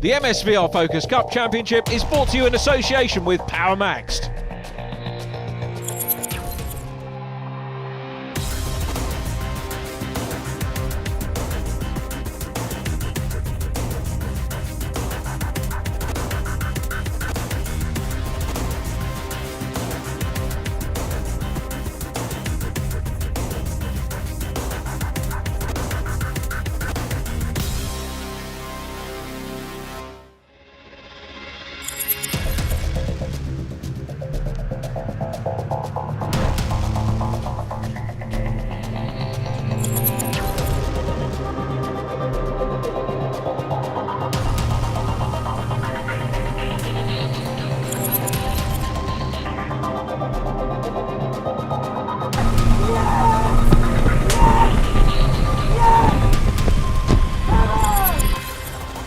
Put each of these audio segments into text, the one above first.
The MSVR Focus Cup Championship is brought to you in association with Power Maxed.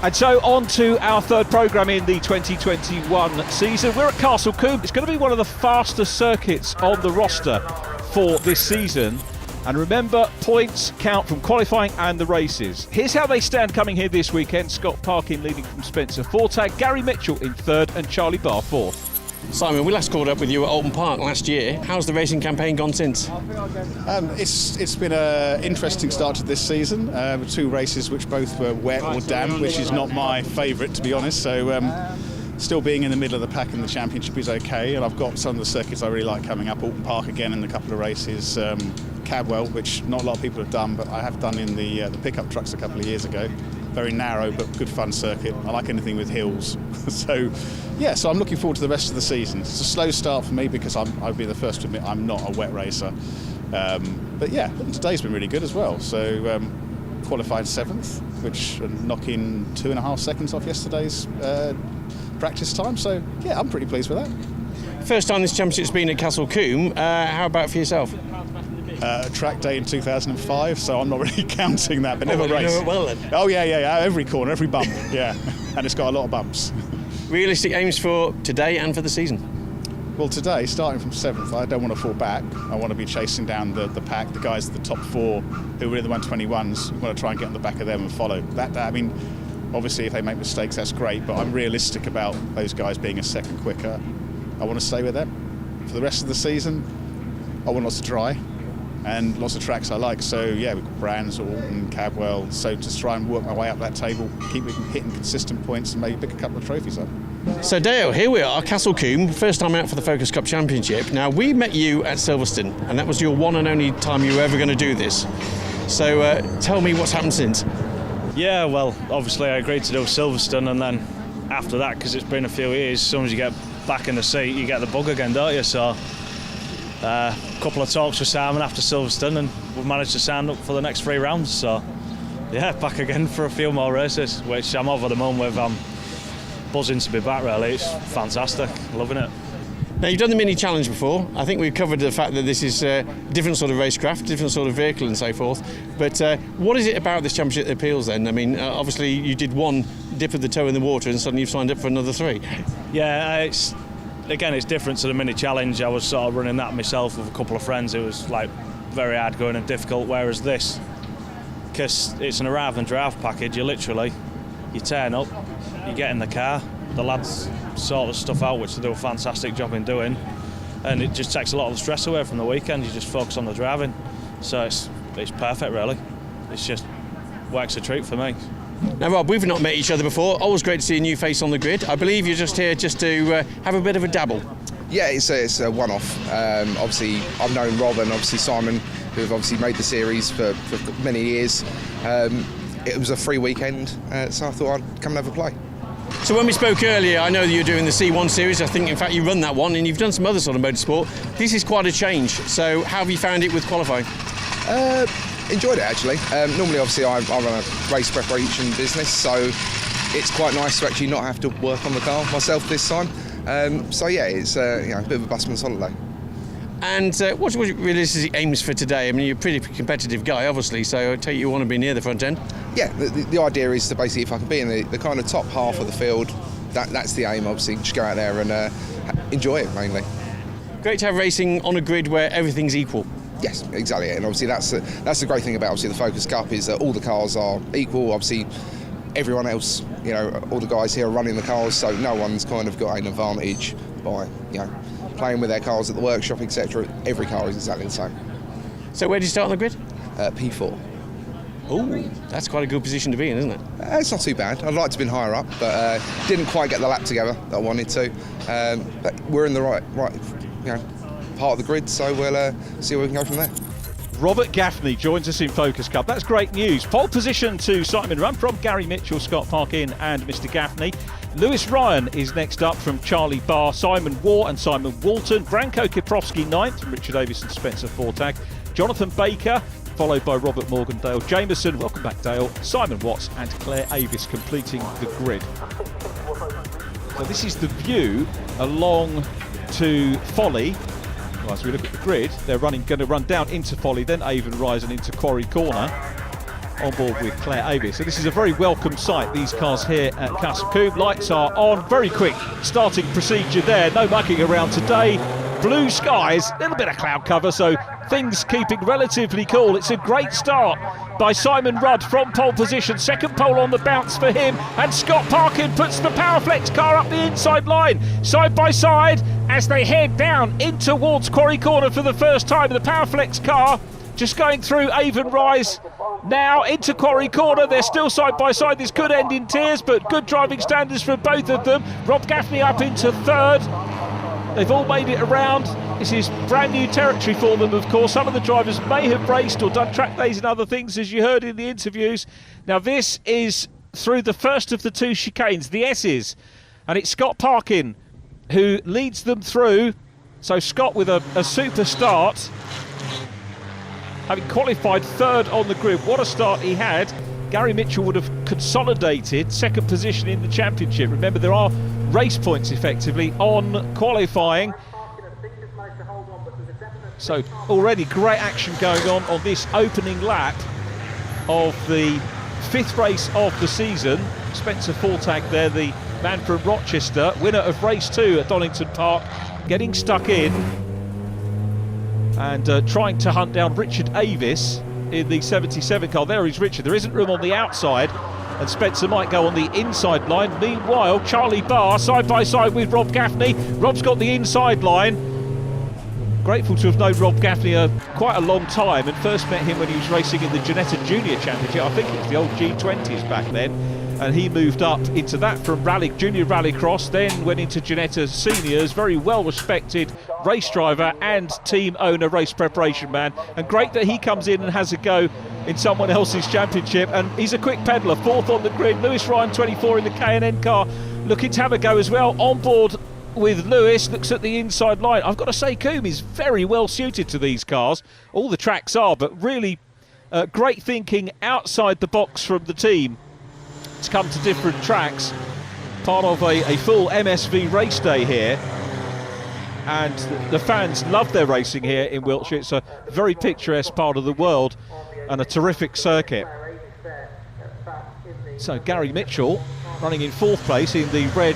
And so on to our third programme in the 2021 season. We're at Castle Combe. It's going to be one of the fastest circuits on the roster for this season. And remember, points count from qualifying and the races. Here's how they stand coming here this weekend. Scott Parkin leading from Spencer Fortag, Gary Mitchell in third and Charlie Barr fourth. Simon, we last caught up with you at Oulton Park last year. How's the racing campaign gone since? It's been an interesting start to this season. Two races which both were wet or damp, which is not my favourite, to be honest. So still being in the middle of the pack in the championship is okay. And I've got some of the circuits I really like coming up. Oulton Park again in a couple of races. Cadwell, which not a lot of people have done, but I have done in the pickup trucks a couple of years ago. Very narrow but good fun circuit. I like anything with hills. So I'm looking forward to the rest of the season. It's a slow start for me because I'll be the first to admit I'm not a wet racer. But today's been really good as well. So qualified 7th, which knocking 2.5 seconds off yesterday's practice time. So I'm pretty pleased with that. First time this championship's been at Castle Combe. How about for yourself? Track day in 2005, so I'm not really counting that, but never raced. You know it well then? Oh yeah, every corner, every bump, yeah, and it's got a lot of bumps. Realistic aims for today and for the season? Well, today, starting from 7th, I don't want to fall back. I want to be chasing down the pack, the guys at the top 4 who were in the 121s. I want to try and get on the back of them and follow. I mean, obviously if they make mistakes, that's great, but I'm realistic about those guys being a second quicker. I want to stay with them. For the rest of the season, I want lots of dry. And lots of tracks I like, so we've got Brands, Oulton, Cadwell, so just try and work my way up that table, keep hitting consistent points and maybe pick a couple of trophies up. So Dale, here we are, Castle Combe, first time out for the Focus Cup Championship. Now we met you at Silverstone and that was your one and only time you were ever going to do this. So tell me what's happened since. Yeah, well obviously I agreed to do Silverstone and then after that, because it's been a few years, as soon as you get back in the seat you get the bug again, don't you? So a couple of talks with Simon after Silverstone and we've managed to sign up for the next 3 rounds, so back again for a few more races, which I'm over the moon with. I'm buzzing to be back really, it's fantastic, loving it. Now you've done the mini challenge before. I think we've covered the fact that this is a different sort of racecraft, different sort of vehicle and so forth, but what is it about this championship that appeals then? I mean obviously you did one dip of the toe in the water and suddenly you've signed up for another 3. Yeah, it's different to the mini challenge. I was sort of running that myself with a couple of friends. It was like very hard going and difficult, whereas this, because it's an arrive and drive package, you turn up, you get in the car, the lads sort of stuff out, which they do a fantastic job in doing, and it just takes a lot of the stress away from the weekend. You just focus on the driving, so it's perfect really. It's just works a treat for me. Now Rob, we've not met each other before. Always great to see a new face on the grid. I believe you're just here just to have a bit of a dabble. Yeah, it's a one-off. Obviously, I've known Rob and obviously Simon, who have obviously made the series for many years. It was a free weekend, so I thought I'd come and have a play. So when we spoke earlier, I know that you're doing the C1 series. I think, in fact, you run that one, and you've done some other sort of motorsport. This is quite a change. So how have you found it with qualifying? Enjoyed it actually. Normally, obviously, I run a race preparation business, so it's quite nice to actually not have to work on the car myself this time. It's a bit of a busman's holiday. And what realistically aims for today? I mean, you're a pretty competitive guy, obviously, so I take it you want to be near the front end. Yeah, the idea is to basically, if I can be in the kind of top half of the field, that's the aim. Obviously, just go out there and enjoy it mainly. Great to have racing on a grid where everything's equal. Yes, exactly, and obviously that's the great thing about obviously the Focus Cup is that all the cars are equal. Obviously, everyone else, all the guys here are running the cars, so no one's kind of got an advantage by, playing with their cars at the workshop, etc. Every car is exactly the same. So where did you start on the grid? P4. Oh, that's quite a good position to be in, isn't it? It's not too bad. I'd like to have been higher up, but didn't quite get the lap together that I wanted to. But we're in the right part of the grid, so we'll see where we can go from there. Robert Gaffney joins us in Focus Cup. That's great news. Pole position to Simon Rudd from Gary Mitchell, Scott Parkin and Mr Gaffney. Lewis Ryan is next up from Charlie Barr, Simon Waugh and Simon Walton. Branko Kiprovski 9th from Richard Davis and Spencer Fortag. Jonathan Baker, followed by Robert Morgan, Dale Jameson, welcome back Dale, Simon Watts and Claire Avis completing the grid. So this is the view along to Folly. Well, as we look at the grid, they're going to run down into Folly, then Avon Rise and into Quarry Corner, on board with Claire Avis. So this is a very welcome sight, these cars here at Castle Combe. Lights are on, very quick starting procedure there, no mucking around today. Blue skies, a little bit of cloud cover, so things keeping relatively cool. It's a great start by Simon Rudd from pole position. Second pole on the bounce for him, and Scott Parkin puts the Powerflex car up the inside line, side by side, as they head down in towards Quarry Corner for the first time. The Powerflex car just going through Avon Rise now into Quarry Corner. They're still side by side. This could end in tears, but good driving standards from both of them. Rob Gaffney up into third. They've all made it around. This is brand new territory for them, of course. Some of the drivers may have raced or done track days and other things, as you heard in the interviews. Now this is through the first of the two chicanes, the S's, and it's Scott Parkin who leads them through. So Scott with a super start, having qualified third on the grid. What a start he had. Gary Mitchell would have consolidated second position in the championship. Remember, there are race points effectively on qualifying. So already great action going on this opening lap of the fifth race of the season. Spencer Fortag there, the man from Rochester, winner of race 2 at Donington Park, getting stuck in and trying to hunt down Richard Avis in the 77 car. There is Richard. There isn't room on the outside, and Spencer might go on the inside line. Meanwhile, Charlie Barr side by side with Rob Gaffney. Rob's got the inside line. Grateful to have known Rob Gaffney quite a long time, and first met him when he was racing in the Ginetta Junior Championship. I think it was the old G20s back then, and he moved up into that from Junior Rallycross, then went into Ginetta Seniors. Very well respected race driver and team owner, race preparation man, and great that he comes in and has a go in someone else's championship. And he's a quick peddler, fourth on the grid. Lewis Ryan 24 in the K&N car, looking to have a go as well. On board with Lewis, looks at the inside line. I've got to say, Combe is very well suited to these cars. All the tracks are, but really great thinking outside the box from the team to come to different tracks. Part of a full MSV race day here, and the fans love their racing here in Wiltshire. It's a very picturesque part of the world and a terrific circuit. So Gary Mitchell running in fourth place in the red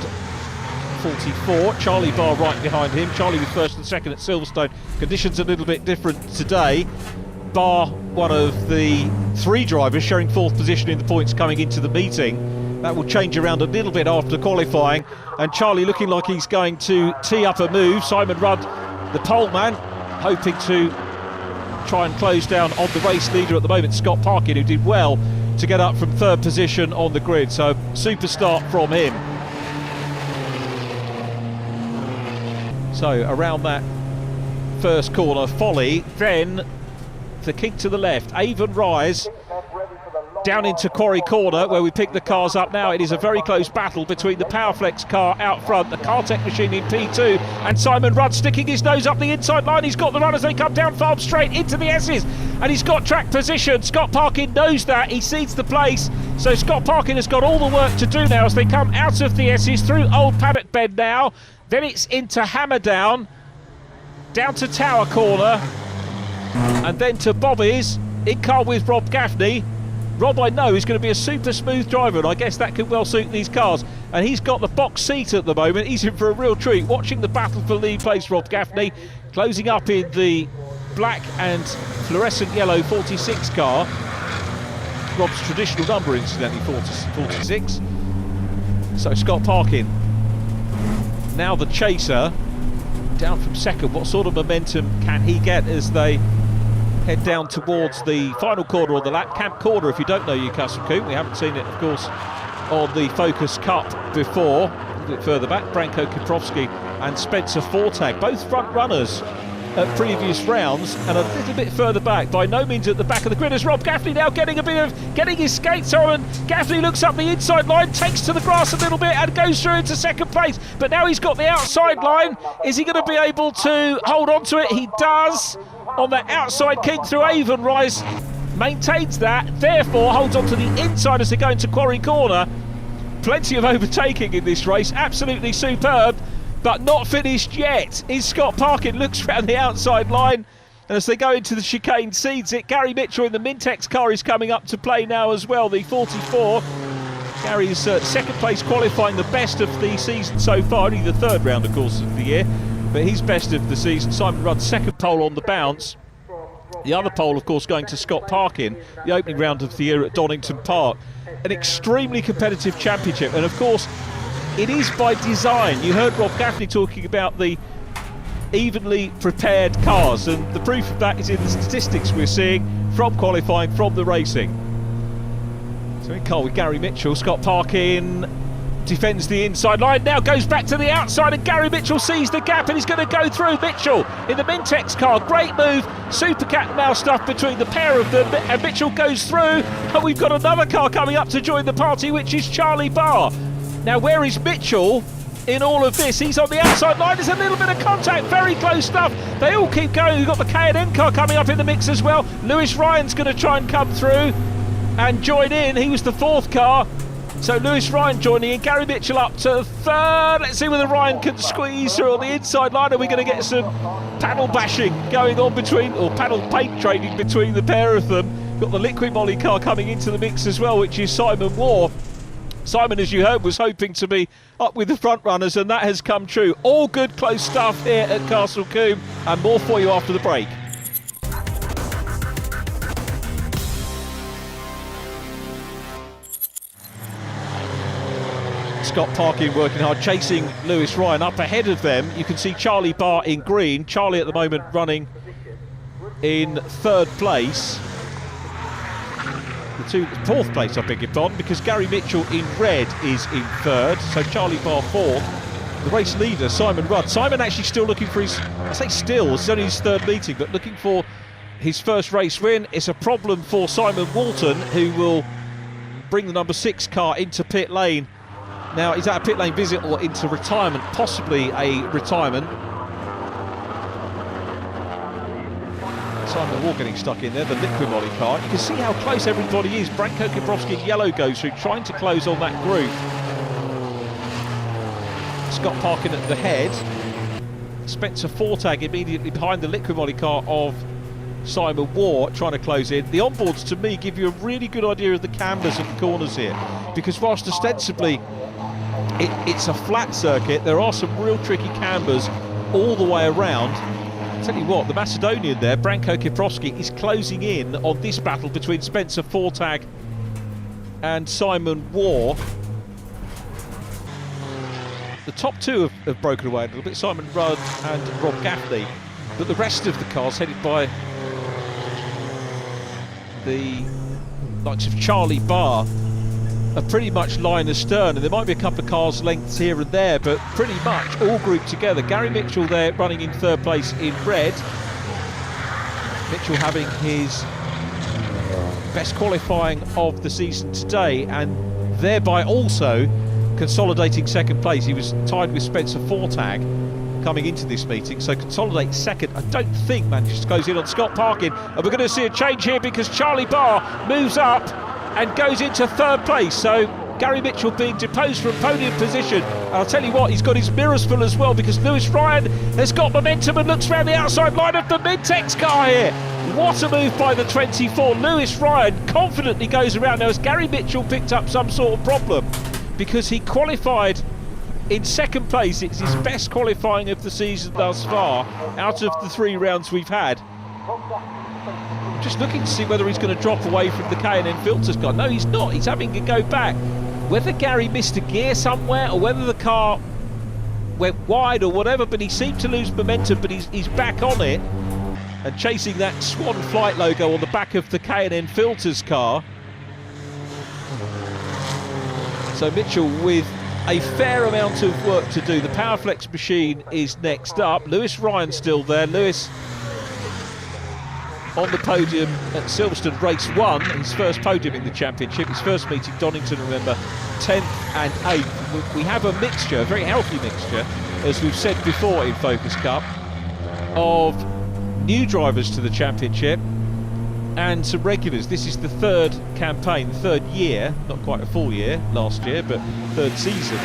44, Charlie Barr right behind him. Charlie was first and second at Silverstone. Conditions a little bit different today. Barr, one of the three drivers sharing fourth position in the points coming into the meeting. That will change around a little bit after qualifying, and Charlie looking like he's going to tee up a move. Simon Rudd, the pole man, hoping to try and close down on the race leader at the moment, Scott Parkin, who did well to get up from third position on the grid. So super start from him. So around that first corner, Folly, then the kick to the left, Avon Rise, down into Quarry Corner, where we pick the cars up now. It is a very close battle between the Powerflex car out front, the Cartech machine in P2, and Simon Rudd sticking his nose up the inside line. He's got the run as they come down Farm straight into the S's, and he's got track position. Scott Parkin knows that. He cedes the place. So Scott Parkin has got all the work to do now as they come out of the S's through Old Paddock Bend now. Then it's into Hammerdown, down to Tower Corner, and then to Bobby's, in car with Rob Gaffney. Rob, I know, is going to be a super smooth driver, and I guess that could well suit these cars. And he's got the box seat at the moment. He's in for a real treat, watching the battle for lead place. Rob Gaffney closing up in the black and fluorescent yellow 46 car. Rob's traditional number, incidentally, 46. So Scott Parkin, now the chaser, down from second. What sort of momentum can he get as they head down towards the final corner of the lap? Camp Corner, if you don't know Newcastle Combe. We haven't seen it, of course, on the Focus Cup before. A bit further back, Branko Kiprovski and Spencer Fortag, both front runners at previous rounds, and a little bit further back, by no means at the back of the grid, as Rob Gaffney now getting his skates on, and Gaffney looks up the inside line, takes to the grass a little bit and goes through into second place, but now he's got the outside line. Is he going to be able to hold on to it? He does, on the outside kick through Avonrise, maintains that, therefore holds on to the inside as they go into Quarry Corner. Plenty of overtaking in this race, absolutely superb, but not finished yet. Is Scott Parkin, looks round the outside line, and as they go into the chicane, seeds it. Gary Mitchell in the Mintex car is coming up to play now as well, the 44. Gary's second place qualifying, the best of the season so far, only the third round of course of the year, but he's best of the season. Simon Rudd's second pole on the bounce. The other pole, of course, going to Scott Parkin, the opening round of the year at Donington Park. An extremely competitive championship, and of course it is by design. You heard Rob Gaffney talking about the evenly prepared cars, and the proof of that is in the statistics we're seeing from qualifying, from the racing. So in car with Gary Mitchell, Scott Parkin defends the inside line, now goes back to the outside, and Gary Mitchell sees the gap and he's going to go through. Mitchell in the Mintex car, great move, super cat and mouse stuff between the pair of them, and Mitchell goes through, and we've got another car coming up to join the party, which is Charlie Barr. Now where is Mitchell in all of this? He's on the outside line, there's a little bit of contact, very close stuff. They all keep going. We've got the K&N car coming up in the mix as well. Lewis Ryan's going to try and come through and join in. He was the fourth car. So Lewis Ryan joining in, Gary Mitchell up to third. Let's see whether Ryan can squeeze through on the inside line. Are we going to get some panel bashing going on between, or panel paint trading between the pair of them? Got the Liquid Molly car coming into the mix as well, which is Simon Waugh. Simon, as you heard, was hoping to be up with the front runners, and that has come true. All good close stuff here at Castle Combe, and more for you after the break. Scott Parkin working hard, chasing Lewis Ryan up ahead of them. You can see Charlie Barr in green. Charlie at the moment running in third place. Fourth place, I beg your pardon, because Gary Mitchell in red is in third. So Charlie Barr fourth. The race leader, Simon Rudd. Simon actually still looking for his, I say still, it's only his third meeting, but looking for his first race win. It's a problem for Simon Walton, who will bring the number 6 car into pit lane. Now, is that a pit lane visit or into retirement? Possibly a retirement. Simon Waugh getting stuck in there, the Liquid Molly car. You can see how close everybody is. Branko Kiprovski in yellow goes through, trying to close on that group. Scott Parkin at the head. Spencer Fortag immediately behind the Liquid Molly car of Simon Waugh, trying to close in. The onboards, to me, give you a really good idea of the cambers of the corners here, because whilst ostensibly it's a flat circuit, there are some real tricky cambers all the way around. I'll tell you what, the Macedonian there, Branko Kiprovski, is closing in on this battle between Spencer Fortag and Simon Waugh. The top two have broken away a little bit, Simon Rudd and Rob Gaffney, but the rest of the cars headed by the likes of Charlie Barr are pretty much line astern, and there might be a couple of cars lengths here and there, but pretty much all grouped together. Gary Mitchell there running in third place in red. Mitchell having his best qualifying of the season today, and thereby also consolidating second place. He was tied with Spencer Fortag coming into this meeting, so consolidate second. I don't think manages to close in on Scott Parkin, and we're going to see a change here because Charlie Barr moves up and goes into third place. So Gary Mitchell being deposed from podium position. And I'll tell you what, he's got his mirrors full as well, because Lewis Ryan has got momentum and looks around the outside line of the Mintex car here. What a move by the 24. Lewis Ryan confidently goes around. Now, has Gary Mitchell picked up some sort of problem? Because he qualified in second place. It's his best qualifying of the season thus far, out of the 3 rounds we've had. just looking to see whether he's going to drop away from the K&N Filters car. No, he's not. He's having to go back. Whether Gary missed a gear somewhere or whether the car went wide or whatever, but he seemed to lose momentum, but he's back on it and chasing that Swan Flight logo on the back of the K&N Filters car. So Mitchell with a fair amount of work to do. The Powerflex machine is next up. Lewis Ryan still there. Lewis on the podium at Silverstone race 1, his first podium in the championship, his first meeting Donington, remember, 10th and 8th. We have a mixture, a very healthy mixture, as we've said before in Focus Cup, of new drivers to the championship and some regulars. This is the third campaign, the third year, not quite a full year last year, but third season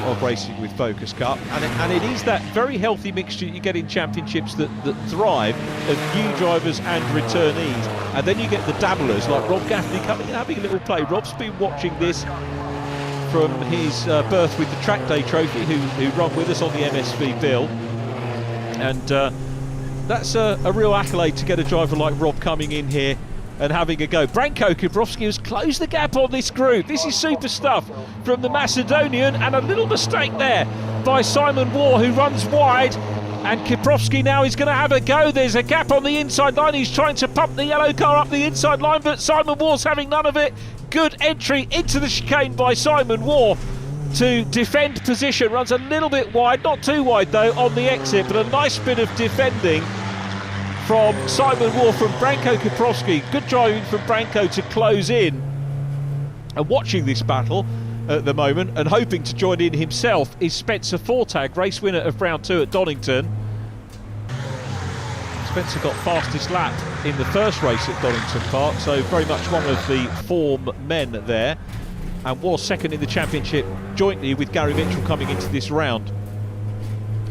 of racing with Focus Cup, and it is that very healthy mixture you get in championships that thrive of new drivers and returnees, and then you get the dabblers like Rob Gaffney coming and having a little play. Rob's been watching this from his berth with the Track Day Trophy, who run with us on the MSV bill, and that's a real accolade to get a driver like Rob coming in here and having a go. Branko Kiprovski has closed the gap on this group. This is super stuff from the Macedonian, and a little mistake there by Simon Waugh, who runs wide, and Kiprovski now is going to have a go. There's a gap on the inside line. He's trying to pump the yellow car up the inside line, but Simon Waugh's having none of it. Good entry into the chicane by Simon Waugh to defend position. Runs a little bit wide, not too wide though on the exit, but a nice bit of defending from Simon Waugh from Branko Kiprovski. Good driving from Branko to close in. And watching this battle at the moment and hoping to join in himself is Spencer Fortag, race winner of round 2 at Donington. Spencer got fastest lap in the first race at Donington Park, so very much one of the form men there, and was second in the championship jointly with Gary Mitchell coming into this round.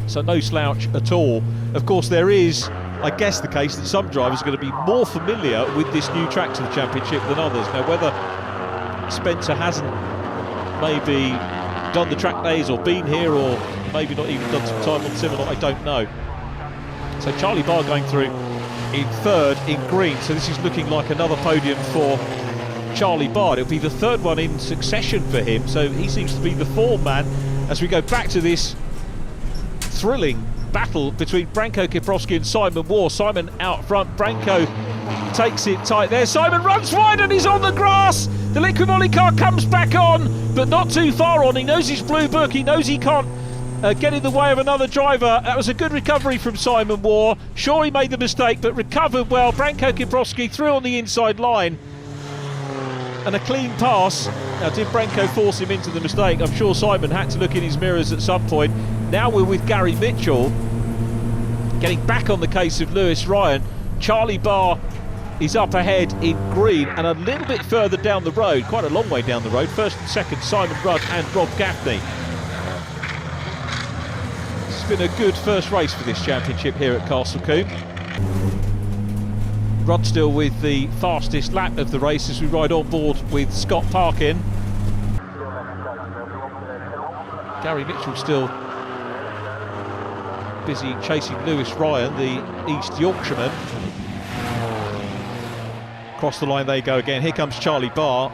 So no slouch at all. Of course, there is, I guess, the case that some drivers are going to be more familiar with this new track to the championship than others. Now, whether Spencer hasn't maybe done the track days or been here, or maybe not even done some time on sim or not, I don't know. So Charlie Barr going through in third in green, so this is looking like another podium for Charlie Barr. It'll be the third one in succession for him, so he seems to be the form man as we go back to this thrilling battle between Branko Kiprovski and Simon Waugh. Simon out front, Branko takes it tight there. Simon runs wide and he's on the grass. The Liquid Moly car comes back on, but not too far on. He knows his blue book, he knows he can't get in the way of another driver. That was a good recovery from Simon Waugh. Sure, he made the mistake, but recovered well. Branko Kiprovski through on the inside line, and a clean pass. Now, did Branko force him into the mistake? I'm sure Simon had to look in his mirrors at some point. Now we're with Gary Mitchell getting back on the case of Lewis Ryan. Charlie Barr is up ahead in green, and a little bit further down the road, quite a long way down the road, first and second Simon Rudd and Rob Gaffney. It's been a good first race for this championship here at Castle Combe. Rudd still with the fastest lap of the race as we ride on board with Scott Parkin. Gary Mitchell still busy chasing Lewis Ryan, the East Yorkshireman. Across the line they go again. Here comes Charlie Barr.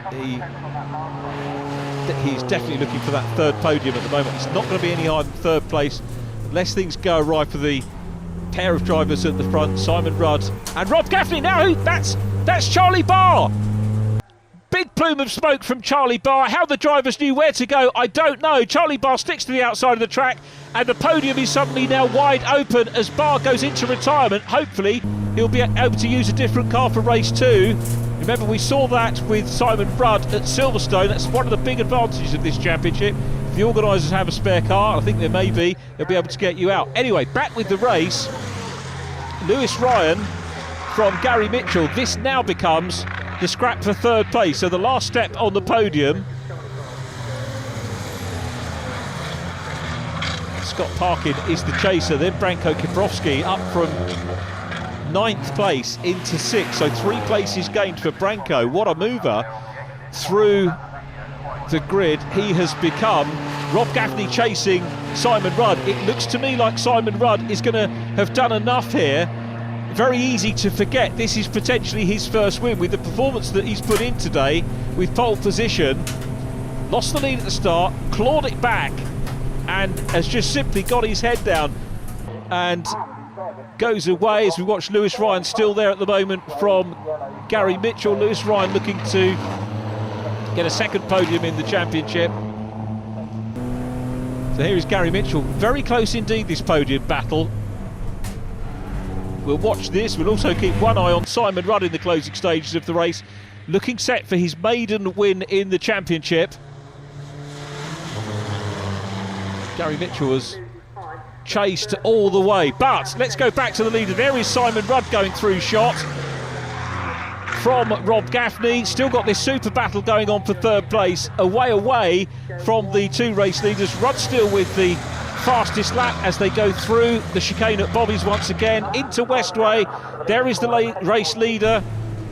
He's definitely looking for that third podium at the moment. It's not going to be any higher than third place unless things go right for the pair of drivers at the front, Simon Rudd and Rob Gaffney. Now that's Charlie Barr. Big plume of smoke from Charlie Barr. How the drivers knew where to go, I don't know. Charlie Barr sticks to the outside of the track, and the podium is suddenly now wide open as Barr goes into retirement. Hopefully he'll be able to use a different car for race 2. Remember, we saw that with Simon Rudd at Silverstone. That's one of the big advantages of this championship. If the organisers have a spare car, I think there may be, they'll be able to get you out. Anyway, back with the race. Lewis Ryan from Gary Mitchell. This now becomes the scrap for third place, so the last step on the podium. Scott Parkin is the chaser, then Branko Kiprovski up from 9th place into 6th, so 3 places gained for Branko. What a mover through the grid he has become. Rob Gaffney chasing Simon Rudd. It looks to me like Simon Rudd is going to have done enough here very easy to forget this is potentially his first win with the performance that he's put in today, with pole position. Lost the lead at the start, clawed it back, and has just simply got his head down and goes away as we watch Lewis Ryan still there at the moment from Gary Mitchell. Lewis Ryan looking to get a second podium in the championship. So here is Gary Mitchell, very close indeed, this podium battle. We'll watch this. We'll also keep one eye on Simon Rudd in the closing stages of the race, looking set for his maiden win in the championship. Gary Mitchell was chased all the way, but let's go back to the leader. There is Simon Rudd going through shot from Rob Gaffney. Still got this super battle going on for third place, away from the two race leaders. Rudd still with the fastest lap as they go through the chicane at Bobby's once again into Westway. There is the race leader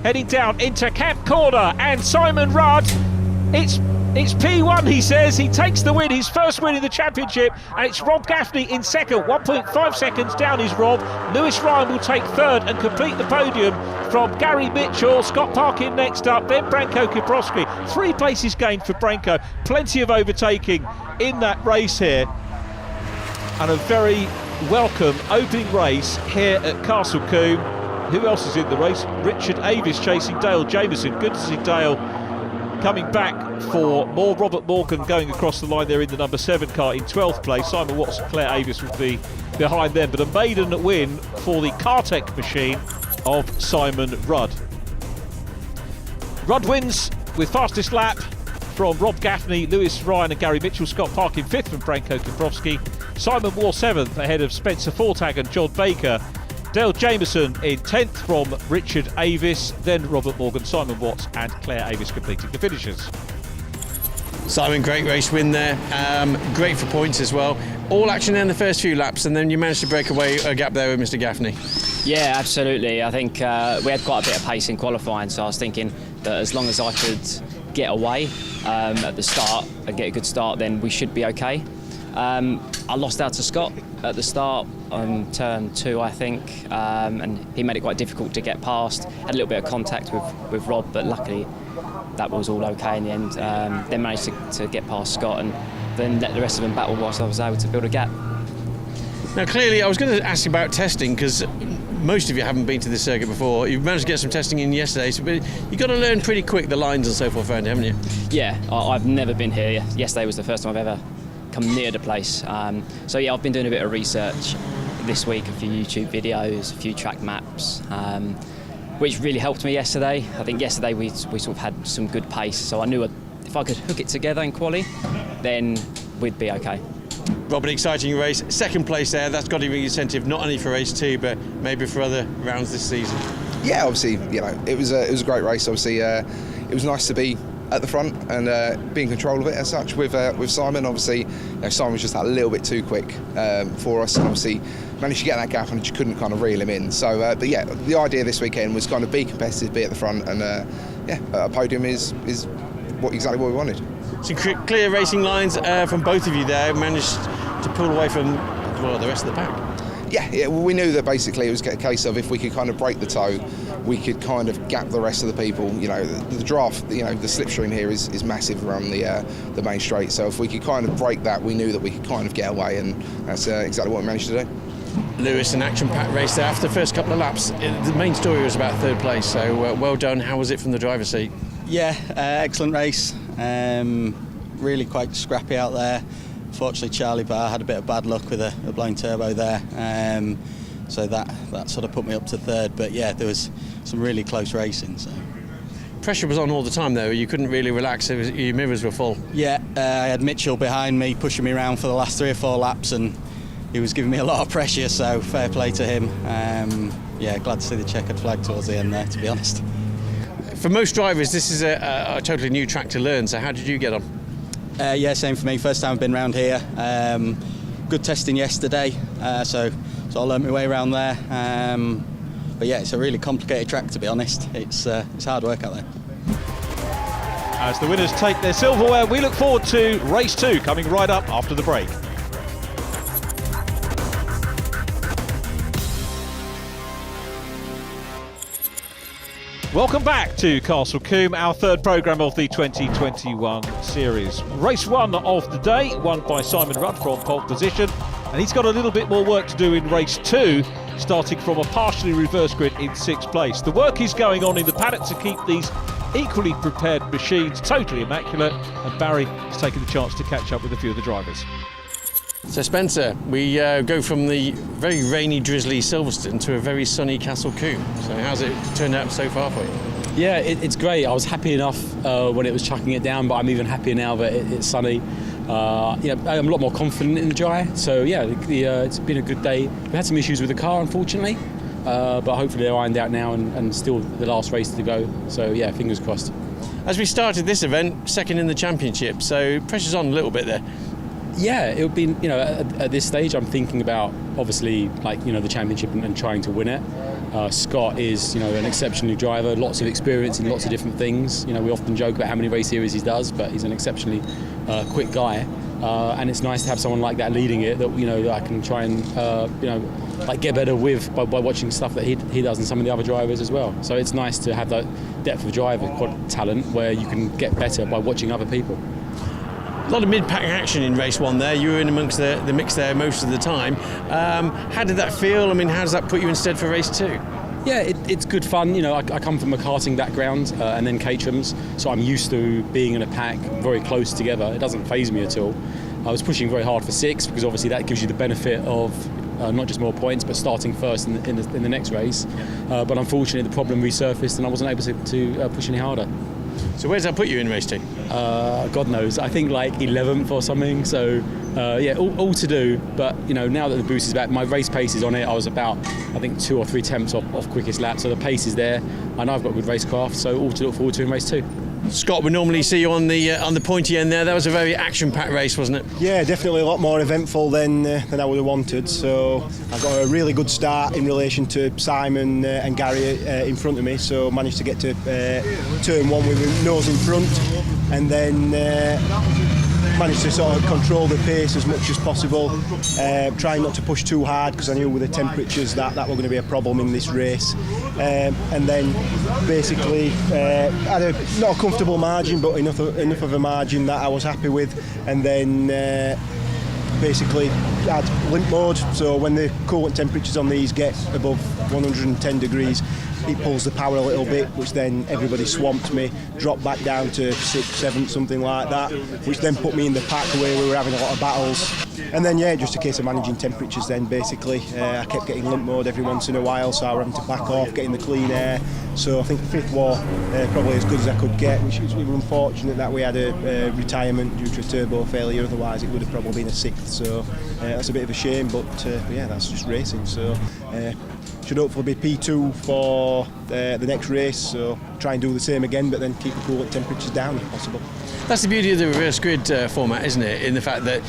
heading down into Camp Corner, and Simon Rudd, it's P1, he says. He takes the win, his first win in the championship, and it's Rob Gaffney in second. 1.5 seconds down is Rob. Lewis Ryan will take third and complete the podium from Gary Mitchell. Scott Parkin next up, then Branko Kiprovski. 3 places gained for Branko. Plenty of overtaking in that race here, and a very welcome opening race here at Castle Combe. Who else is in the race? Richard Avis chasing Dale Jameson. Good to see Dale coming back for more. Robert Morgan going across the line there in the number 7 car in 12th place. Simon Watts and Claire Avis will be behind them, but a maiden win for the Cartec machine of Simon Rudd. Rudd wins with fastest lap from Rob Gaffney, Lewis Ryan and Gary Mitchell. Scott Parkin 5th from Branko Kiprovski. Simon Moore 7th ahead of Spencer Fortag and John Baker. Dale Jameson in 10th from Richard Avis, then Robert Morgan, Simon Watts and Claire Avis completing the finishes. Simon, great race win there. Great for points as well. All action there in the first few laps, and then you managed to break away a gap there with Mr. Gaffney. Yeah, absolutely. I think we had quite a bit of pace in qualifying, so I was thinking that as long as I could get away at the start and get a good start, then we should be okay. I lost out to Scott at the start on turn 2, I think, and he made it quite difficult to get past. Had a little bit of contact with Rob, but luckily that was all okay in the end. Then managed to get past Scott and then let the rest of them battle whilst I was able to build a gap. Now, clearly, I was going to ask you about testing, because most of you haven't been to this circuit before. You've managed to get some testing in yesterday, so you've got to learn pretty quick the lines and so forth around, haven't you? Yeah, I've never been here. Yesterday was the first time I've ever come near the place. So yeah, I've been doing a bit of research this week, a few YouTube videos, a few track maps, which really helped me yesterday. I think yesterday we sort of had some good pace, so I knew if I could hook it together in quali, then we'd be okay. Rob, an exciting race. Second place there, that's got to be incentive not only for race 2, but maybe for other rounds this season. Yeah, obviously, you know, it was a great race. Obviously, it was nice to be at the front and be in control of it as such with Simon. Obviously, you know, Simon was just a little bit too quick for us, and obviously managed to get that gap and just couldn't kind of reel him in. So, but yeah, the idea this weekend was kind of be competitive, be at the front, and yeah, a podium is exactly what we wanted. Some clear racing lines from both of you there. Managed to pull away from the rest of the pack. Yeah, well, we knew that basically it was a case of if we could kind of break the toe, we could kind of gap the rest of the people. You know, the draft, you know, the slipstream here is massive around the main straight. So if we could kind of break that, we knew that we could kind of get away, and that's exactly what we managed to do. Lewis, an action-packed race there. After the first couple of laps, the main story was about third place. So well done. How was it from the driver's seat? Yeah, excellent race. Really quite scrappy out there. Fortunately, Charlie Barr had a bit of bad luck with a blown turbo there, so that sort of put me up to third. But yeah, there was some really close racing. So pressure was on all the time though. You couldn't really relax. Your mirrors were full. Yeah, I had Mitchell behind me pushing me around for the last 3 or 4 laps, and he was giving me a lot of pressure. So fair play to him. Yeah, glad to see the checkered flag towards the end there, to be honest. For most drivers, this is a totally new track to learn. So how did you get on? Yeah, same for me. First time I've been around here. Good testing yesterday, so I learned my way around there. But yeah, it's a really complicated track, to be honest. It's hard work out there. As the winners take their silverware, we look forward to race 2 coming right up after the break. Welcome back to Castle Combe, our third programme of the 2021 series. Race 1 of the day, won by Simon Rudd from pole position, and he's got a little bit more work to do in race 2, starting from a partially reverse grid in 6th place. The work is going on in the paddock to keep these equally prepared machines totally immaculate, and Barry has taken the chance to catch up with a few of the drivers. So Spencer, we go from the very rainy, drizzly Silverstone to a very sunny Castle Combe. So how's it turned out so far for you? Yeah, it's great. I was happy enough when it was chucking it down, but I'm even happier now that it's sunny. I'm a lot more confident in the dry. So yeah, it's been a good day. We had some issues with the car, unfortunately, but hopefully they're ironed out now, and still the last race to go. So yeah, fingers crossed. As we started this event, second in the championship, so pressure's on a little bit there. Yeah, it would be, at this stage I'm thinking about obviously the championship and trying to win it. Scott is, an exceptional driver, lots of experience in lots of different things. We often joke about how many race series he does, but he's an exceptionally quick guy. And it's nice to have someone like that leading it that, that I can try and, get better with by watching stuff that he does and some of the other drivers as well. So it's nice to have that depth of driver talent where you can get better by watching other people. A lot of mid-pack action in race 1 there. You were in amongst the mix there most of the time. How did that feel? I mean, how does that put you instead for race 2? Yeah, it's good fun. I come from a karting background and then Caterham's, so I'm used to being in a pack very close together. It doesn't faze me at all. I was pushing very hard for 6 because obviously that gives you the benefit of not just more points, but starting first in the next race. But unfortunately, the problem resurfaced and I wasn't able to push any harder. So where does that put you in race 2? God knows. I think 11th or something. So all to do. But now that the boost is back, my race pace is on it. I was about 2 or 3 tenths off quickest lap. So the pace is there. I know I've got good racecraft. So all to look forward to in race 2. Scott, we normally see you on the pointy end there. That was a very action-packed race, wasn't it? Yeah, definitely a lot more eventful than I would have wanted. So I got a really good start in relation to Simon and Gary in front of me. So managed to get to turn 1 with nose in front, and then managed to sort of control the pace as much as possible, trying not to push too hard because I knew with the temperatures that were going to be a problem in this race, and then basically had not a comfortable margin, but enough of a margin that I was happy with, and then basically had limp mode. So when the coolant temperatures on these get above 110 degrees, it pulls the power a little bit, which then everybody swamped me, dropped back down to 6th, 7th, something like that, which then put me in the pack where we were having a lot of battles. And then just a case of managing temperatures then basically. I kept getting limp mode every once in a while, so I was having to back off, getting the clean air. So I think 5th war probably as good as I could get, which was unfortunate that we had a retirement due to a turbo failure, otherwise it would have probably been a 6th. So that's a bit of a shame, but that's just racing. So should hopefully be P2 for the next race, so try and do the same again, but then keep the coolant temperatures down if possible. That's the beauty of the reverse grid format, isn't it? In the fact that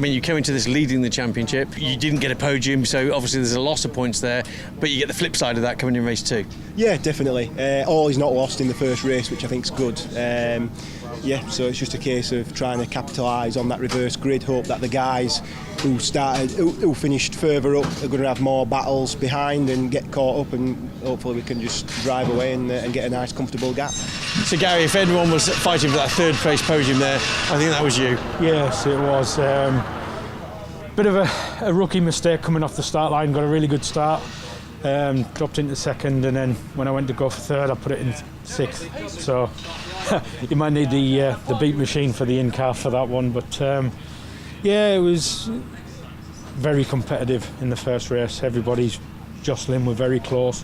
you came into this leading the championship, you didn't get a podium, so obviously there's a loss of points there, but you get the flip side of that coming in race 2. Yeah, definitely. All is not lost in the first race, which I think is good. So it's just a case of trying to capitalise on that reverse grid, hope that the guys who finished further up are going to have more battles behind and get caught up, and hopefully we can just drive away and get a nice comfortable gap. So Gary, if anyone was fighting for that 3rd place podium there, I think that was you. Yes, it was. Bit of a rookie mistake coming off the start line, got a really good start, dropped into 2nd, and then when I went to go for 3rd I put it in 6th. So you might need the beat machine for the in-car for that one, but it was very competitive in the first race. Everybody's jostling, were very close,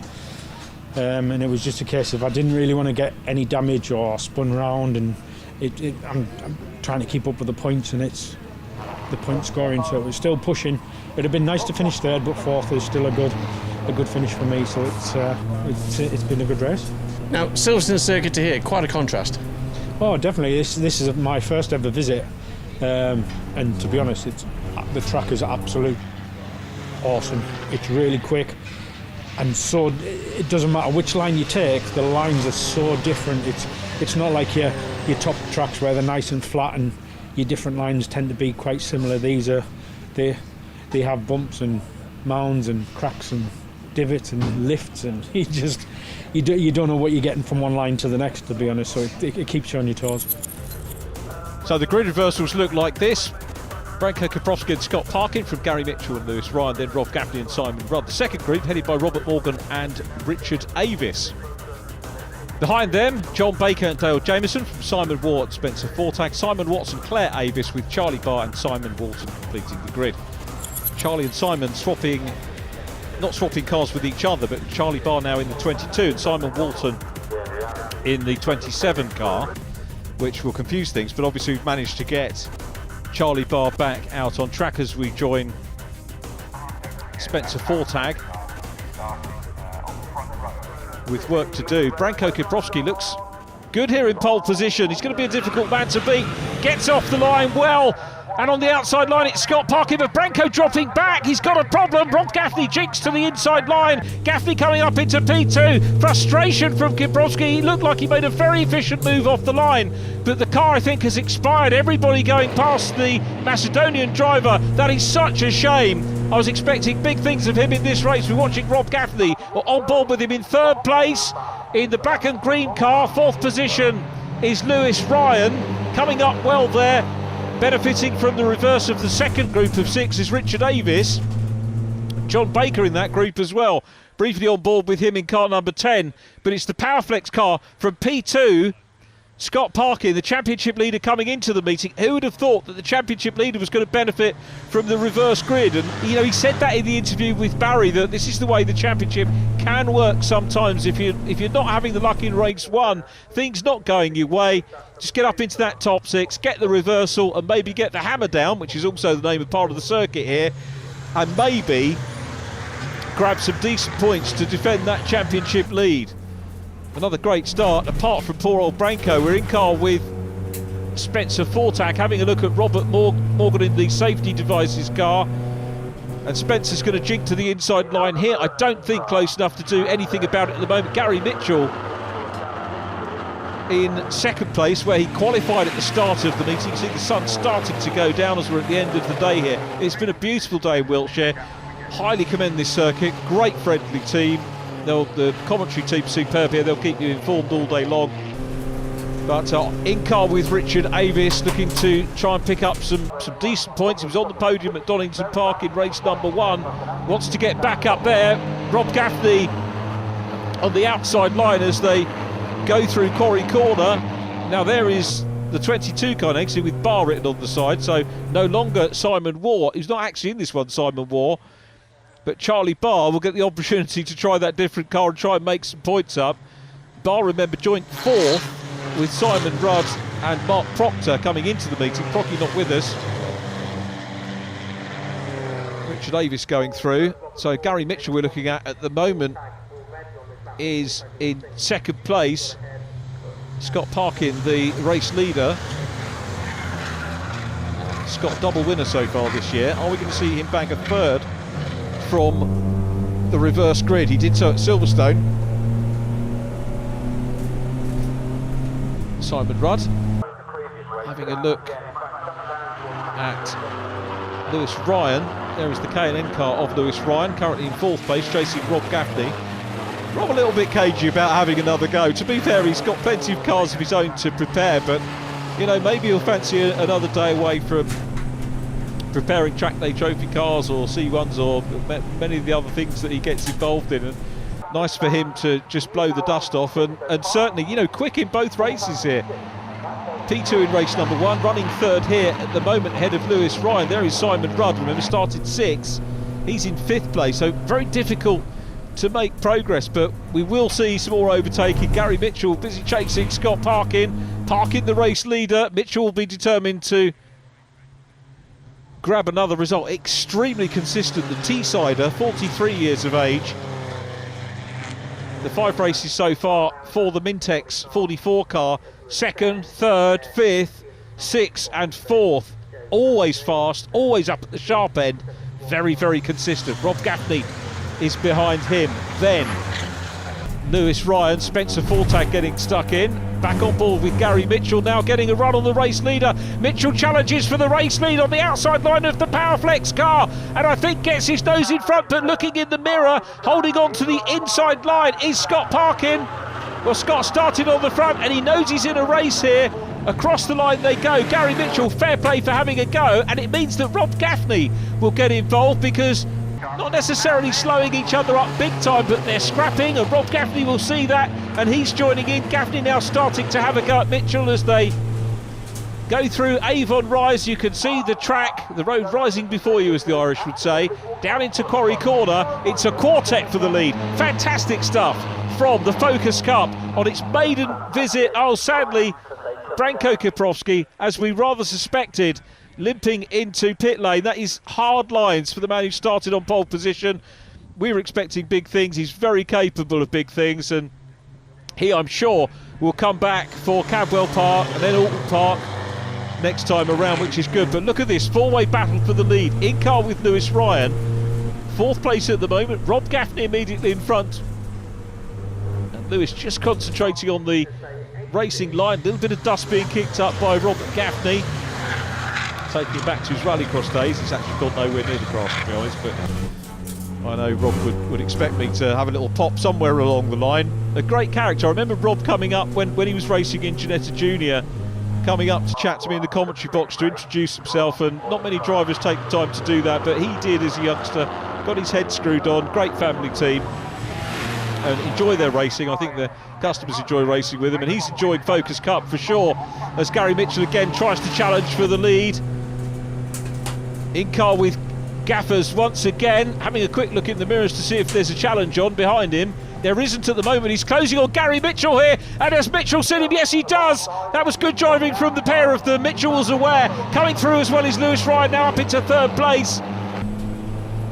and it was just a case of I didn't really want to get any damage or spun round, and I'm trying to keep up with the points, and it's the point scoring, so it was still pushing. It'd have been nice to finish 3rd, but 4th is still a good finish for me, so it's been a good race. Now, Silverstone circuit to here, quite a contrast. Oh, definitely. This is my first ever visit, and to be honest, the track is absolute awesome. It's really quick, and so it doesn't matter which line you take. The lines are so different. It's not like your top tracks where they're nice and flat, and your different lines tend to be quite similar. These they have bumps and mounds and cracks and divots and lifts, and you don't know what you're getting from one line to the next, to be honest. So it keeps you on your toes. So the grid reversals look like this. Branko Kiprovski and Scott Parkin from Gary Mitchell and Lewis Ryan, then Rob Gaffney and Simon Rudd. The second group headed by Robert Morgan and Richard Avis. Behind them, John Baker and Dale Jameson from Simon Watt and Spencer Fortag, Simon Watson, Claire Avis with Charlie Barr and Simon Walton completing the grid. Charlie and Simon not swapping cars with each other, but Charlie Barr now in the 22 and Simon Walton in the 27 car, which will confuse things, but obviously we've managed to get Charlie Barr back out on track as we join Spencer Fortag with work to do. Branko Kiprovski looks good here in pole position. He's going to be a difficult man to beat. Gets off the line well. And on the outside line, it's Scott Parkin, but Branko dropping back. He's got a problem. Rob Gaffney jinks to the inside line. Gaffney coming up into P2. Frustration from Kiprovski. He looked like he made a very efficient move off the line, but the car, I think, has expired. Everybody going past the Macedonian driver. That is such a shame. I was expecting big things of him in this race. We're watching Rob Gaffney on board with him in third place in the black and green car. Fourth position is Lewis Ryan. Coming up well there. Benefiting from the reverse of the second group of 6 is Richard Avis. John Baker in that group as well. Briefly on board with him in car number 10. But it's the Powerflex car from P2. Scott Parkin, the championship leader, coming into the meeting. Who would have thought that the championship leader was going to benefit from the reverse grid? And, you know, he said that in the interview with Barry, that this is the way the championship can work sometimes. If you're not having the luck in race 1, things not going your way, just get up into that top 6, get the reversal, and maybe get the hammer down, which is also the name of part of the circuit here, and maybe grab some decent points to defend that championship lead. Another great start, apart from poor old Branko. We're in car with Spencer Fortag, having a look at Robert Morgan in the safety devices car. And Spencer's going to jink to the inside line here. I don't think close enough to do anything about it at the moment. Gary Mitchell in second place, where he qualified at the start of the meeting. You see the sun starting to go down as we're at the end of the day here. It's been a beautiful day in Wiltshire. Highly commend this circuit. Great friendly team. The commentary team's superb here. They'll keep you informed all day long. But in car with Richard Avis, looking to try and pick up some decent points. He was on the podium at Donington Park in race number 1. Wants to get back up there. Rob Gaffney on the outside line as they go through Quarry Corner. Now there is the 22 car next to with Barr written on the side, so no longer Simon Waugh. He's not actually in this one, Simon Waugh. But Charlie Barr will get the opportunity to try that different car and try and make some points up. Barr, remember, joint 4th with Simon Rudd and Mark Proctor coming into the meeting. Procky not with us. Richard Avis going through. So Gary Mitchell we're looking at the moment is in second place. Scott Parkin, the race leader. Scott double winner so far this year. Are we going to see him bag a third from the reverse grid? He did so at Silverstone. Simon Rudd having a look at Lewis Ryan. There is the K&N car of Lewis Ryan, currently in 4th place, chasing Rob Gaffney. Rob a little bit cagey about having another go. To be fair, he's got plenty of cars of his own to prepare, but you know, maybe he'll fancy another day away from preparing track day trophy cars or C1s or many of the other things that he gets involved in. And nice for him to just blow the dust off, and certainly, you know, quick in both races here. P2 in race number 1, running 3rd here at the moment ahead of Lewis Ryan. There is Simon Rudd, remember, started 6th. He's in 5th place, so very difficult to make progress, but we will see some more overtaking. Gary Mitchell busy chasing Scott Parkin. Parkin the race leader. Mitchell will be determined to grab another result. Extremely consistent, the T-sider, 43 years of age. The 5 races so far for the Mintex 44 car. 2nd, 3rd, 5th, 6th and 4th. Always fast, always up at the sharp end. Very, very consistent. Rob Gaffney is behind him. Then Lewis Ryan, Spencer Fortag getting stuck in. Back on board with Gary Mitchell, now getting a run on the race leader. Mitchell challenges for the race lead on the outside line of the Powerflex car, and I think gets his nose in front, but looking in the mirror, holding on to the inside line is Scott Parkin. Well, Scott started on the front and he knows he's in a race here. Across the line they go. Gary Mitchell, fair play for having a go, and it means that Rob Gaffney will get involved, because not necessarily slowing each other up big time, but they're scrapping, and Rob Gaffney will see that, and he's joining in. Gaffney now starting to have a go at Mitchell as they go through Avon Rise. You can see the track, the road rising before you, as the Irish would say. Down into Quarry Corner, it's a quartet for the lead. Fantastic stuff from the Focus Cup on its maiden visit. Oh, sadly, Branko Kiprovski, as we rather suspected, limping into pit lane. That is hard lines for the man who started on pole position. We were expecting big things. He's very capable of big things, and he, I'm sure, will come back for Cadwell Park and then Alton Park next time around, which is good. But look at this four-way battle for the lead. In car with Lewis Ryan, 4th place at the moment. Rob Gaffney immediately in front, and Lewis just concentrating on the racing line. A little bit of dust being kicked up by Robert Gaffney, taking it back to his rallycross days. He's actually gone nowhere near the grass, to be honest, but I know Rob would expect me to have a little pop somewhere along the line. A great character. I remember Rob coming up when he was racing in Ginetta Junior, coming up to chat to me in the commentary box to introduce himself, and not many drivers take the time to do that, but he did as a youngster. Got his head screwed on. Great family team, and enjoy their racing. I think the customers enjoy racing with him, and he's enjoying Focus Cup for sure, as Gary Mitchell again tries to challenge for the lead. In car with Gaffers once again, having a quick look in the mirrors to see if there's a challenge on behind him. There isn't at the moment. He's closing on Gary Mitchell here, and has Mitchell seen him? Yes, he does. That was good driving from the pair of them. Mitchell was aware. Coming through as well as Lewis Ryan, now up into 3rd place.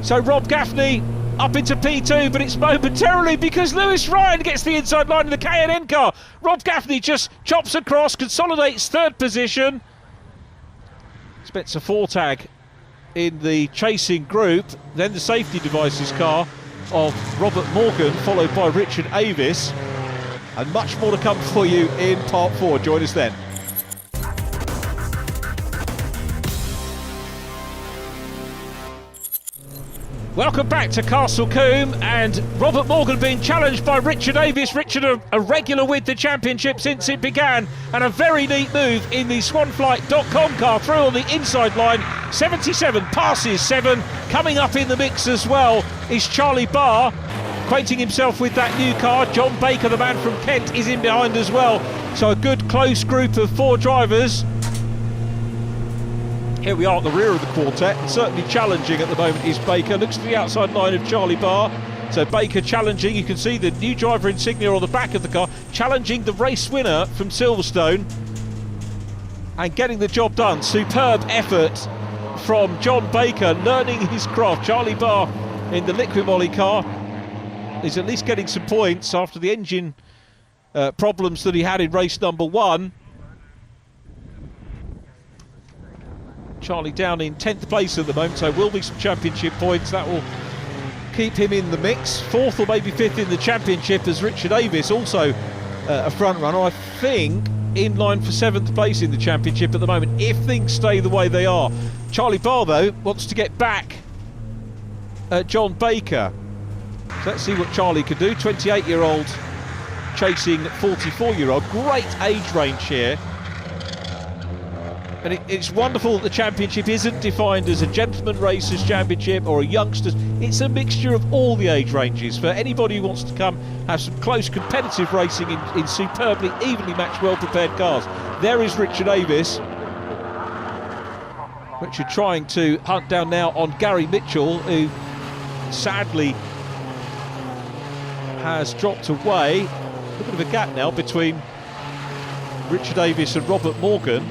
So Rob Gaffney up into P2, but it's momentarily, because Lewis Ryan gets the inside line of the K&N car. Rob Gaffney just chops across, consolidates 3rd position. Spencer Fortag in the chasing group, then the safety devices car of Robert Morgan, followed by Richard Avis, and much more to come for you in part 4. Join us then. Welcome back to Castle Combe, and Robert Morgan being challenged by Richard Avis. Richard, a regular with the championship since it began, and a very neat move in the swanflight.com car through on the inside line. 77 passes 7. Coming up in the mix as well is Charlie Barr, acquainting himself with that new car. John Baker, the man from Kent, is in behind as well. So a good close group of 4 drivers. Here we are at the rear of the quartet, and certainly challenging at the moment is Baker. Looks to the outside line of Charlie Barr. So Baker challenging. You can see the new driver insignia on the back of the car, challenging the race winner from Silverstone and getting the job done. Superb effort from John Baker, learning his craft. Charlie Barr in the Liquid Moly car is at least getting some points after the engine problems that he had in race number 1. Charlie down in 10th place at the moment, so will be some championship points. That will keep him in the mix. 4th or maybe 5th in the championship, as Richard Avis, also a front runner, I think, in line for 7th place in the championship at the moment, if things stay the way they are. Charlie Barr, though, wants to get back at John Baker. So let's see what Charlie can do. 28-year-old chasing 44-year-old. Great age range here. And it's wonderful that the championship isn't defined as a gentleman racers championship or a youngsters. It's a mixture of all the age ranges for anybody who wants to come have some close competitive racing in superbly evenly matched, well-prepared cars. There is Richard Avis. Richard trying to hunt down now on Gary Mitchell, who sadly has dropped away. A bit of a gap now between Richard Avis and Robert Morgan.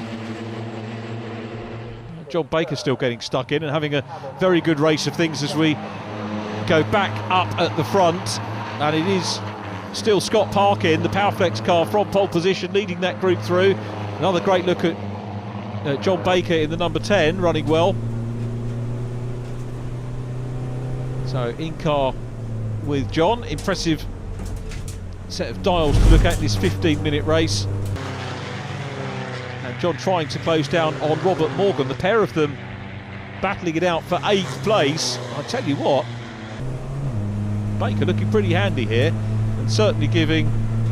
John Baker still getting stuck in and having a very good race of things as we go back up at the front, and it is still Scott Parkin, the Powerflex car, from pole position, leading that group through. Another great look at John Baker in the number 10, running well. So in car with John, impressive set of dials to look at in this 15-minute race. John trying to close down on Robert Morgan. The pair of them battling it out for 8th place. I tell you what, Baker looking pretty handy here, and certainly giving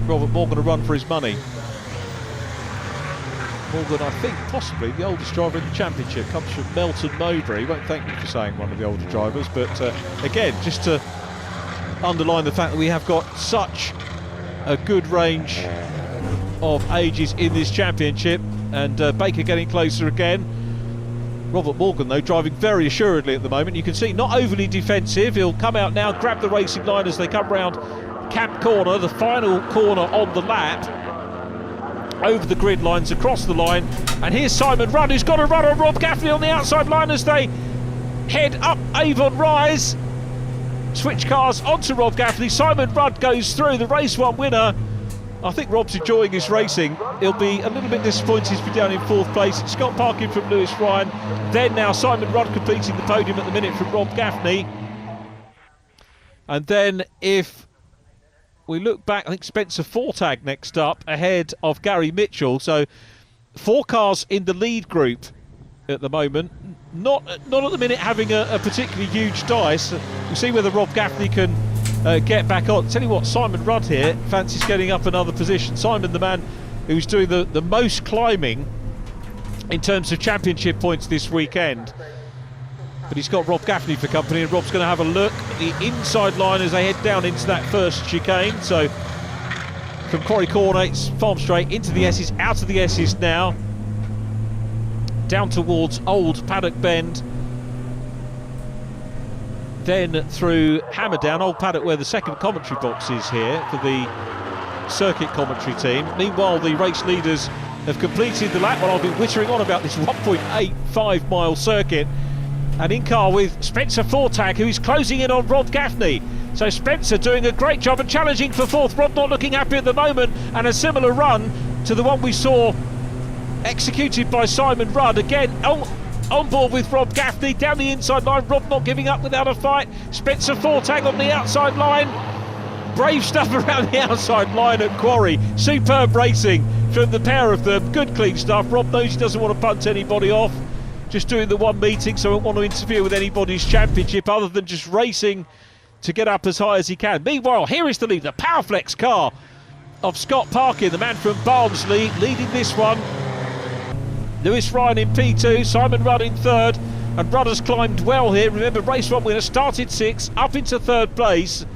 Robert Morgan a run for his money. Morgan, I think, possibly the oldest driver in the championship, comes from Melton Mowbray. He won't thank me for saying one of the older drivers, but again, just to underline the fact that we have got such a good range of ages in this championship, and Baker getting closer again. Robert Morgan, though, driving very assuredly at the moment. You can see not overly defensive. He'll come out now, grab the racing line as they come round Camp Corner, the final corner on the lap. Over the grid lines, across the line, and here's Simon Rudd, who's got a run on Rob Gaffney on the outside line as they head up Avon Rise. Switch cars onto Rob Gaffney. Simon Rudd goes through, the race 1 winner. I think Rob's enjoying his racing. He'll be a little bit disappointed to be down in 4th place. It's Scott Parkin from Lewis Ryan. Then now Simon Rudd completing the podium at the minute from Rob Gaffney. And then if we look back, I think Spencer Fortag next up ahead of Gary Mitchell. So 4 cars in the lead group at the moment. Not at the minute having a particularly huge dice. We'll see whether Rob Gaffney can get back on. Tell you what, Simon Rudd here fancies getting up another position. Simon, the man who's doing the most climbing in terms of championship points this weekend. But he's got Rob Gaffney for company, and Rob's going to have a look at the inside line as they head down into that first chicane. So from Quarry Corner, it's Farm Straight into the S's, out of the S's now, down towards Old Paddock Bend, then through Hammerdown, Old Paddock, where the second commentary box is here for the circuit commentary team. Meanwhile, the race leaders have completed the lap. Well, I'll be whittering on about this 1.85 mile circuit. And in car with Spencer Fortag, who is closing in on Rob Gaffney. So Spencer doing a great job and challenging for 4th. Rob not looking happy at the moment, and a similar run to the one we saw executed by Simon Rudd. Again, on board with Rob Gaffney down the inside line. Rob not giving up without a fight. Spencer Fortag on the outside line. Brave stuff around the outside line at Quarry. Superb racing from the pair of them. Good clean stuff. Rob knows he doesn't want to punt anybody off. Just doing the one meeting, so I don't want to interfere with anybody's championship other than just racing to get up as high as he can. Meanwhile, here is the lead, the Powerflex car of Scott Parkin, the man from Barnsley, leading this one. Lewis Ryan in P2, Simon Rudd in 3rd, and Rudd has climbed well here. Remember, race 1 winner, started 6th, up into 3rd place.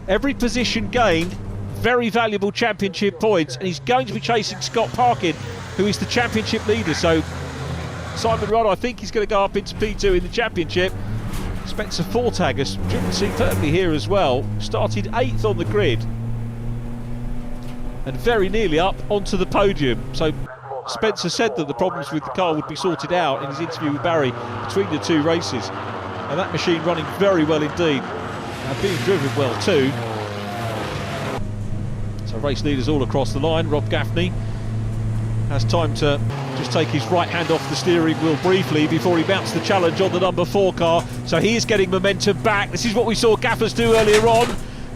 Every position gained, very valuable championship points, and he's going to be chasing Scott Parkin, who is the championship leader. So Simon Rudd, I think he's going to go up into P2 in the championship. Spencer Fortag has driven superbly here as well. Started 8th on the grid and very nearly up onto the podium. So Spencer said that the problems with the car would be sorted out in his interview with Barry between the 2 races. And that machine running very well indeed, and being driven well too. So race leaders all across the line. Rob Gaffney has time to just take his right hand off the steering wheel briefly before he mounts the challenge on the number 4 car. So he is getting momentum back. This is what we saw Gaffers do earlier on.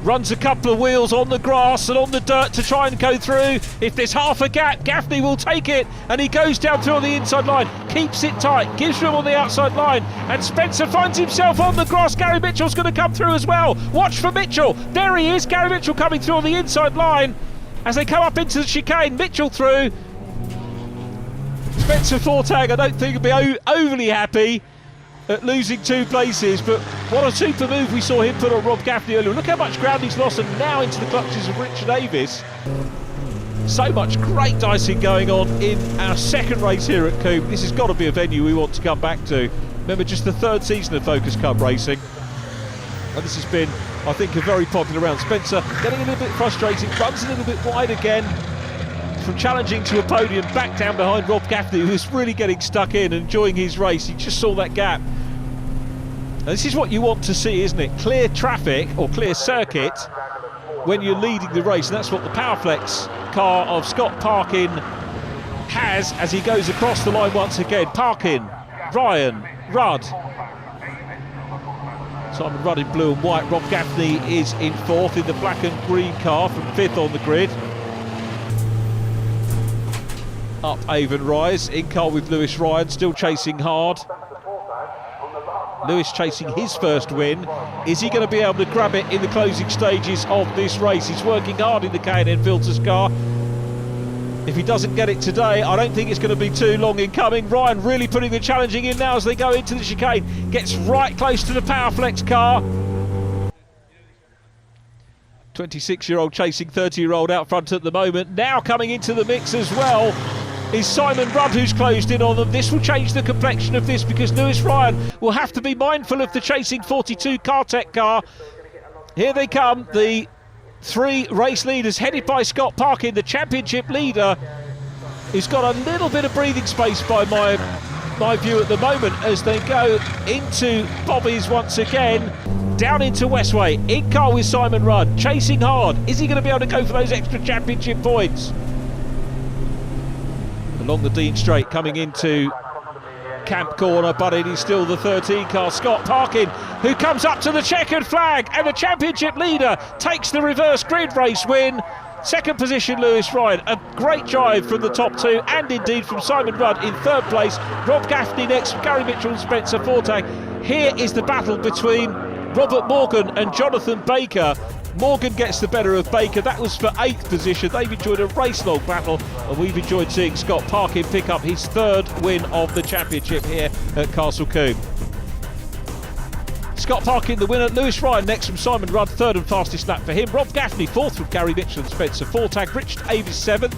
Runs a couple of wheels on the grass and on the dirt to try and go through. If there's half a gap, Gaffney will take it, and he goes down through on the inside line, keeps it tight, gives room on the outside line, and Spencer finds himself on the grass. Gary Mitchell's going to come through as well. Watch for Mitchell. There he is, Gary Mitchell coming through on the inside line. As they come up into the chicane, Mitchell through. Spencer Fortag, I don't think he'll be overly happy at losing 2 places, but what a super move we saw him put on Rob Gaffney earlier. Look how much ground he's lost, and now into the clutches of Richard Davis. So much great dicing going on in our second race here at Combe. This has got to be a venue we want to come back to. Remember, just the 3rd season of Focus Cup racing, and this has been, I think, a very popular round. Spencer getting a little bit frustrated, runs a little bit wide again. From challenging to a podium, back down behind Rob Gaffney, who's really getting stuck in and enjoying his race. He just saw that gap. Now, this is what you want to see, isn't it? Clear traffic or clear circuit when you're leading the race, and that's what the Powerflex car of Scott Parkin has as he goes across the line once again. Parkin, Ryan, Rudd. Simon Rudd in blue and white. Rob Gaffney is in 4th in the black and green car from 5th on the grid. up Avon Rise. In car with Lewis Ryan, still chasing hard. Lewis chasing his first win. Is he going to be able to grab it in the closing stages of this race? He's working hard in the K&N Filters car. If he doesn't get it today, I don't think it's going to be too long in coming. Ryan really putting the challenging in now as they go into the chicane. Gets right close to the Powerflex car. 26-year-old chasing 30-year-old out front at the moment. Now coming into the mix as well is Simon Rudd, who's closed in on them. This will change the complexion of this because Lewis Ryan will have to be mindful of the chasing 42 Cartec car. Here they come, the three race leaders headed by Scott Parkin, the championship leader, who's got a little bit of breathing space by my view at the moment as they go into Bobby's once again. Down into Westway, in car with Simon Rudd, chasing hard. Is he going to be able to go for those extra championship points? Along the Dean Straight, coming into Camp Corner, but it is still the 13 car, Scott Parkin, who comes up to the checkered flag, and the championship leader takes the reverse grid race win. Second position, Lewis Ryan. A great drive from the top two, and indeed from Simon Rudd in third place. Rob Gaffney next, Gary Mitchell and Spencer Fortag. Here is the battle between Robert Morgan and Jonathan Baker. Morgan gets the better of Baker. That was for 8th position. They've enjoyed a race-long battle, and we've enjoyed seeing Scott Parkin pick up his third win of the championship here at Castle Combe. Scott Parkin the winner, Lewis Ryan next from Simon Rudd, third and fastest lap for him. Rob Gaffney fourth from Gary Mitchell and Spencer Fortag. Richard Avis seventh.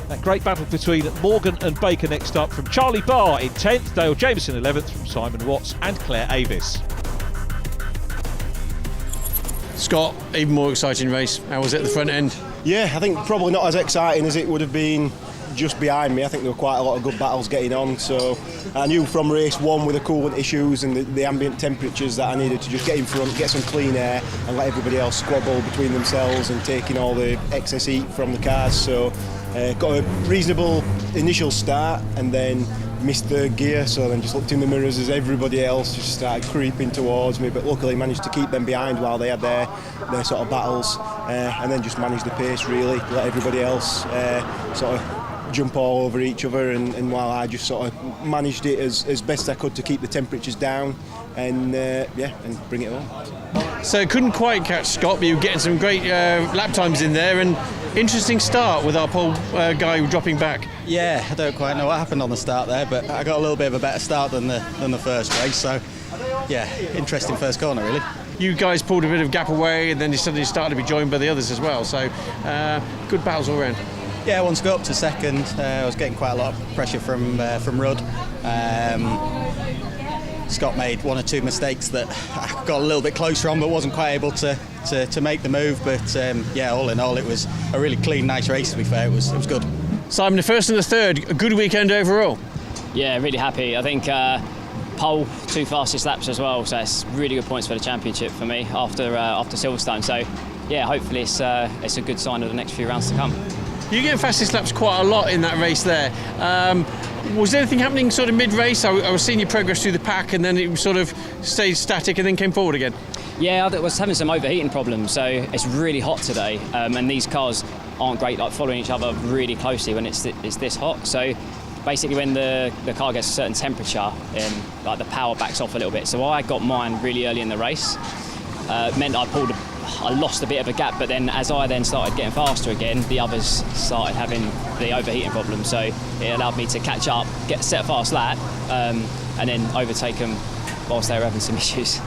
That great battle between Morgan and Baker next up from Charlie Barr in 10th, Dale Jameson 11th from Simon Watts and Claire Avis. Scott, even more exciting race. How was it at the front end? Yeah, I think probably not as exciting as it would have been just behind me. I think there were quite a lot of good battles getting on, so I knew from race one with the coolant issues and the ambient temperatures that I needed to just get in front, get some clean air and let everybody else squabble between themselves and taking all the excess heat from the cars. So got a reasonable initial start and then missed third gear, so then just looked in the mirrors as everybody else just started creeping towards me, but luckily managed to keep them behind while they had their sort of battles, and then just managed the pace really, let everybody else sort of jump all over each other, and while I just sort of managed it as best I could to keep the temperatures down and and bring it home. So couldn't quite catch Scott, but you were getting some great lap times in there, and interesting start with our pole guy dropping back. Yeah, I don't quite know what happened on the start there, but I got a little bit of a better start than the first race, so yeah, interesting first corner really. You guys pulled a bit of gap away and then you suddenly started to be joined by the others as well, so good battles all round. Yeah, once I got up to second, I was getting quite a lot of pressure from Rudd. Scott made one or two mistakes that I got a little bit closer on, but wasn't quite able to make the move. But yeah, all in all, it was a really clean, nice race. To be fair, it was good. Simon, the first and the third, a good weekend overall. Yeah, really happy. I think pole, 2 fastest laps as well, so it's really good points for the championship for me after Silverstone. So yeah, hopefully it's a good sign of the next few rounds to come. You get fastest laps quite a lot in that race there. Was anything happening sort of mid-race? I was seeing you progress through the pack and then it sort of stayed static and then came forward again. Yeah, I was having some overheating problems, so it's really hot today, and these cars aren't great like following each other really closely when it's this hot. So basically when the car gets a certain temperature, like the power backs off a little bit. So I got mine really early in the race. Meant I lost a bit of a gap, but then as I then started getting faster again, the others started having the overheating problem. So it allowed me to catch up, set a fast lap, and then overtake them whilst they were having some issues.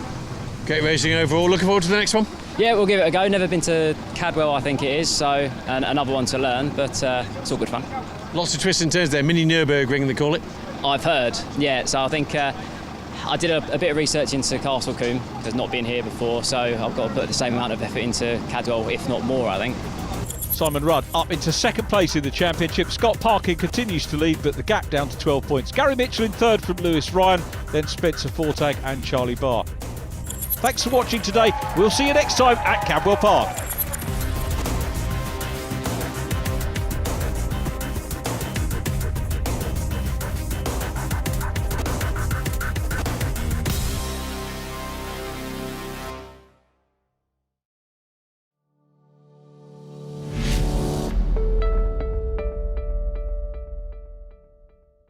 Great racing overall. Looking forward to the next one? Yeah, we'll give it a go. Never been to Cadwell, I think it is, so and another one to learn, but it's all good fun. Lots of twists and turns there. Mini Nürburgring, they call it. I've heard, yeah. So I think I did a bit of research into Castle Combe, because not been here before, so I've got to put the same amount of effort into Cadwell, if not more, I think. Simon Rudd up into second place in the championship. Scott Parkin continues to lead, but the gap down to 12 points. Gary Mitchell in third from Lewis Ryan, then Spencer Fortag and Charlie Barr. Thanks for watching today. We'll see you next time at Cadwell Park.